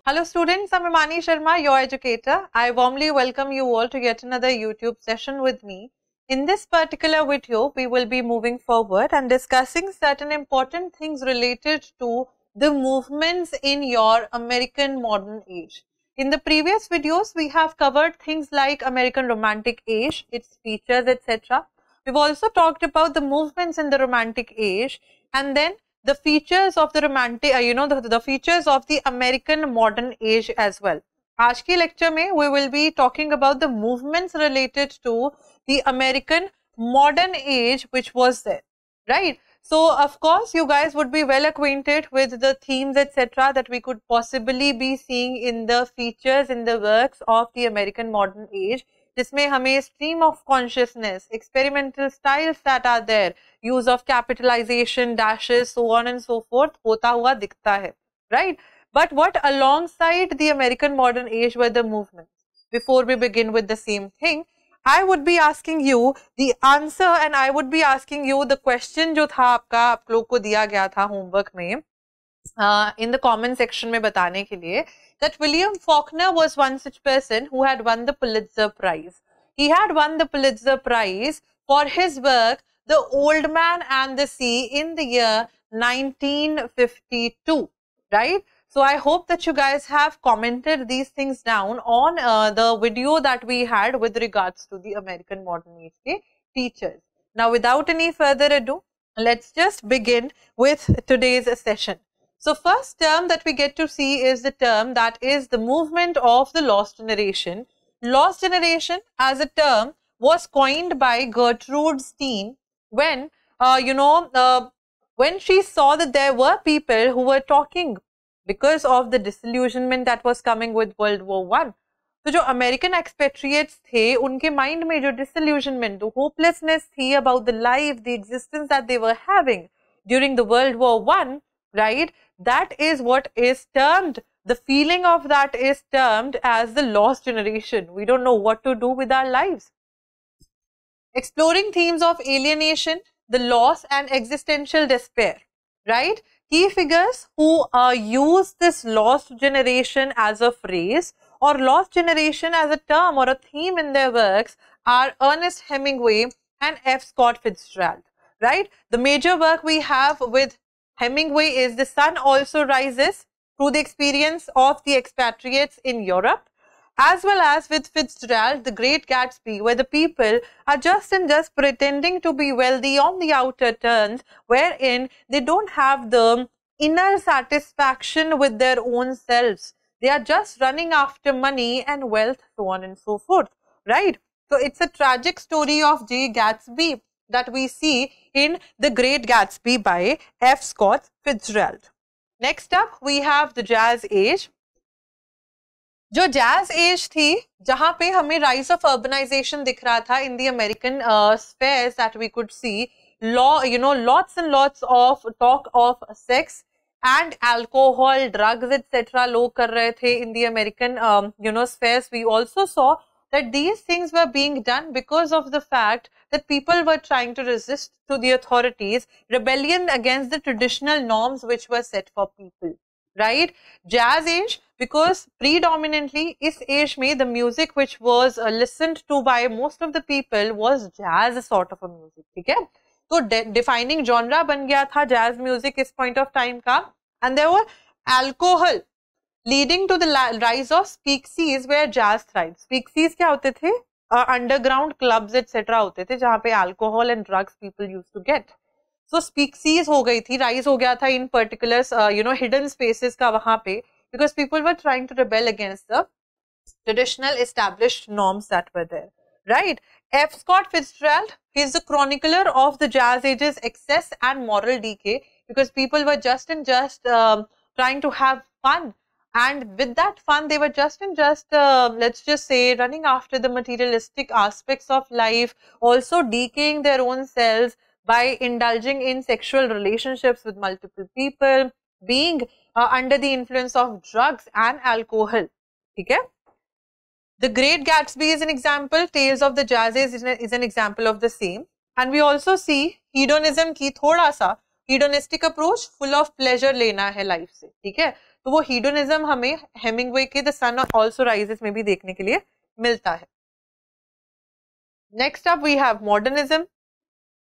Hello students, I'm Imani Sharma, your educator. I warmly welcome you all to yet another YouTube session with me. In this particular video, we will be moving forward and discussing certain important things related to the movements in your American modern age. In the previous videos, we have covered things like American Romantic age, its features, etc. We've also talked about the movements in the Romantic age and then the features of the romantic, the features of the American modern age as well. आज की lecture में we will be talking about the movements related to the American modern age which was there, right? So of course you guys would be well acquainted with the themes etc. that we could possibly be seeing in the features in the works of the American modern age. जिसमें हमें stream of consciousness, experimental styles that are there, use of capitalization, dashes, so on and so forth होता हुआ दिखता है, right? But what alongside the American modern age were the movements? Before we begin with the same thing, I would be asking you the answer and I would be asking you the question जो था आपका आप लोग को दिया गया था homework में in the comment section में बताने के लिए that William Faulkner was one such person who had won the Pulitzer Prize. He had won the Pulitzer Prize for his work The Old Man and the Sea in the year 1952, right? So I hope that you guys have commented these things down on the video that we had with regards to the American modern age features. Now without any further ado, let's just begin with today's session. So first term that we get to see is the term that is the movement of the lost generation. Lost generation as a term was coined by Gertrude Stein when, when she saw that there were people who were talking because of the disillusionment that was coming with World War I. तो जो American expatriates थे, उनके mind में जो disillusionment, the hopelessness थी about the life, the existence that they were having during the World War I, right? That is what is termed, the feeling of that is termed as the lost generation. We don't know what to do with our lives. Exploring themes of alienation, the loss and existential despair, right? Key figures who use this lost generation as a phrase or lost generation as a term or a theme in their works are Ernest Hemingway and F. Scott Fitzgerald, right? The major work we have with Hemingway is The Sun Also Rises through the experience of the expatriates in Europe, as well as with Fitzgerald, The Great Gatsby, where the people are just pretending to be wealthy on the outer turns, wherein they don't have the inner satisfaction with their own selves. They are just running after money and wealth, so on and so forth, right? So it's a tragic story of J. Gatsby that we see in The Great Gatsby by F. Scott Fitzgerald. Next up, we have the Jazz Age. जो jazz as थी जहां पे हमें rise of urbanisation दिख रहा था in the American spheres that we could see lots and lots of talk of sex and alcohol drugs etcetera लोग कर रहे थे in the American spheres. We also saw that these things were being done because of the fact that people were trying to resist to the authorities, rebellion against the traditional norms which were set for people, right? Jazz age, because predominantly is age mein the music which was listened to by most of the people was jazz sort of a music, theek hai? So defining genre ban gaya tha jazz music is point of time ka, and there were alcohol leading to the rise of speakeasies where jazz thrived. Speakeasies क्या होते थे? Underground clubs etc. होते थे जहाँ पे alcohol and drugs people used to get. So speakeasies हो गई थी, rise हो गया था in particular hidden spaces का वहाँ पे, because people were trying to rebel against the traditional established norms that were there, right? F. Scott Fitzgerald, he is the chronicler of the Jazz Age's excess and moral decay, because people were just trying to have fun. And with that fun, they were let's just say, running after the materialistic aspects of life, also decaying their own selves by indulging in sexual relationships with multiple people, being under the influence of drugs and alcohol. Okay? The Great Gatsby is an example. Tales of the Jazz Age is an example of the same. And we also see hedonism की थोड़ा सा hedonistic approach, full of pleasure लेना है life से, ठीक है? तो वो hedonism हमें हेमिंगवे के द सन ऑल्सो राइजेस में भी देखने के लिए मिलता है. Next up we have modernism.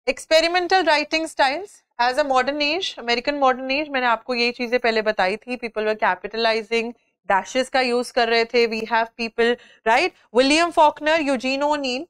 Experimental writing styles. As a modern age, American modern age, मैंने आपको ये चीजें पहले बताई थी. People were capitalizing, dashes का use कर रहे थे. We have people, right? William Faulkner, Eugene O'Neill.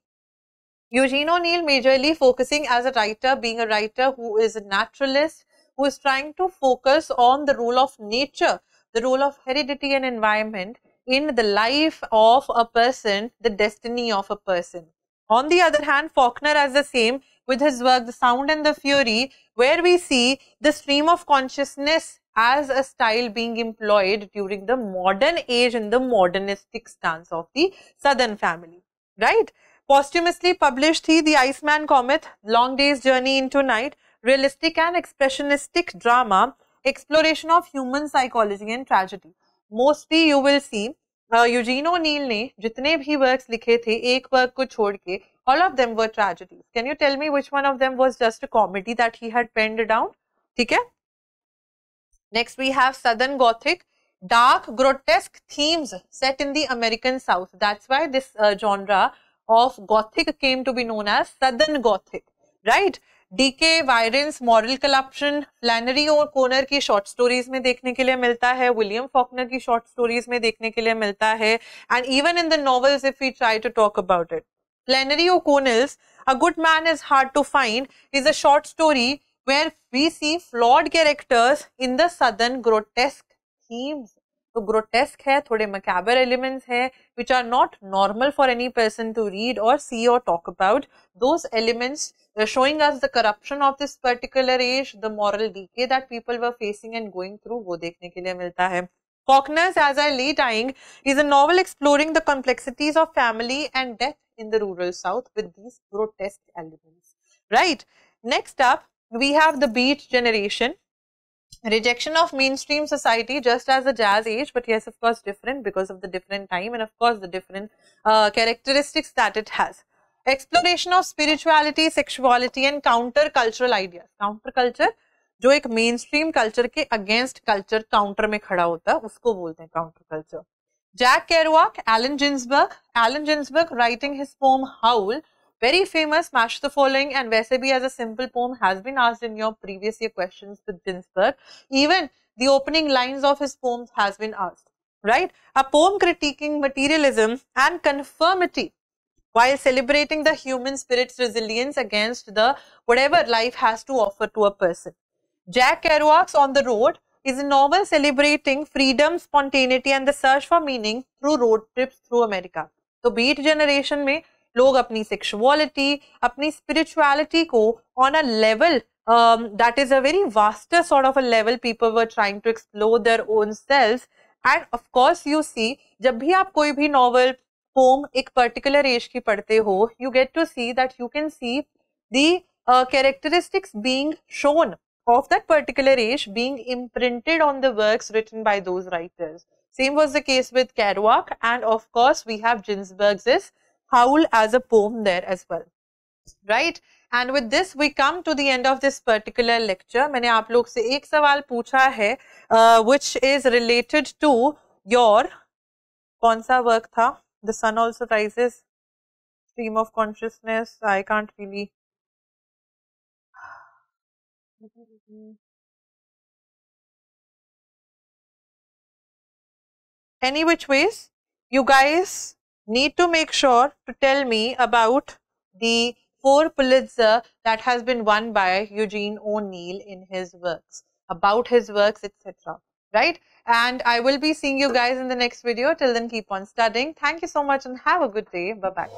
Eugene O'Neill majorly focusing as a writer, being a writer who is a naturalist, who is trying to focus on the role of nature, the role of heredity and environment in the life of a person, the destiny of a person. On the other hand, Faulkner as the same with his work The Sound and the Fury, where we see the stream of consciousness as a style being employed during the modern age in the modernistic stance of the Southern family, right? Posthumously published थी The Iceman Comet, Long Day's Journey into Night, realistic and expressionistic drama, exploration of human psychology and tragedy. Mostly you will see Eugene O'Neill ने जितने भी works लिखे थे, एक work को छोड़ के, all of them were tragedies. Can you tell me which one of them was just a comedy that he had penned down? ठीक है? Next we have Southern Gothic, dark, grotesque themes set in the American South. That's why this genre of Gothic came to be known as Southern Gothic, right? Decay, violence, moral corruption, Flannery O'Connor की short stories में देखने के लिए मिलता है, William Faulkner की short stories में देखने के लिए मिलता है, and even in the novels if we try to talk about it. Flannery O'Connell's A Good Man is Hard to Find is a short story where we see flawed characters in the southern grotesque themes. तो grotesque है, थोड़े macabre elements है, which are not normal for any person to read or see or talk about. Those elements showing us the corruption of this particular age, the moral decay that people were facing and going through, वो देखने के लिए मिलता है. Faulkner's As I Lay Dying is a novel exploring the complexities of family and death in the rural South with these grotesque elements, right? Next up, we have the Beat Generation. Rejection of mainstream society just as the jazz age, but yes, of course, different because of the different time and of course the different characteristics that it has. Exploration of spirituality, sexuality and counter-cultural ideas. Counter-culture, जो एक mainstream culture के against culture counter में खड़ा होता है, उसको बोलते हैं counter-culture. Jack Kerouac, Allen Ginsberg writing his poem Howl, very famous, match the following, and वैसे भी as a simple poem has been asked in your previous year questions with Ginsberg. Even the opening lines of his poems has been asked, right? A poem critiquing materialism and conformity while celebrating the human spirit's resilience against the whatever life has to offer to a person. Jack Kerouac's On the Road is a novel celebrating freedom, spontaneity and the search for meaning through road trips through America. तो Beat Generation में लोग अपनी sexuality, अपनी spirituality को on a level that is a very vaster sort of a level, people were trying to explore their own selves. And of course you see, जब भी आप कोई भी novel, poem एक particular age की पढ़ते हो, you get to see that you can see the characteristics being shown of that particular age being imprinted on the works written by those writers. Same was the case with Kerouac, and of course we have Ginsberg's Howl as a poem there as well, right? And with this we come to the end of this particular lecture. मैंने आप लोग से एक सवाल पूछा है which is related to your कौन सा work था? The Sun Also Rises, Stream of Consciousness. I can't really any which ways, you guys need to make sure to tell me about the 4 Pulitzer that has been won by Eugene O'Neill in his works, about his works, etc. Right? And I will be seeing you guys in the next video. Till then, keep on studying. Thank you so much and have a good day. Bye-bye.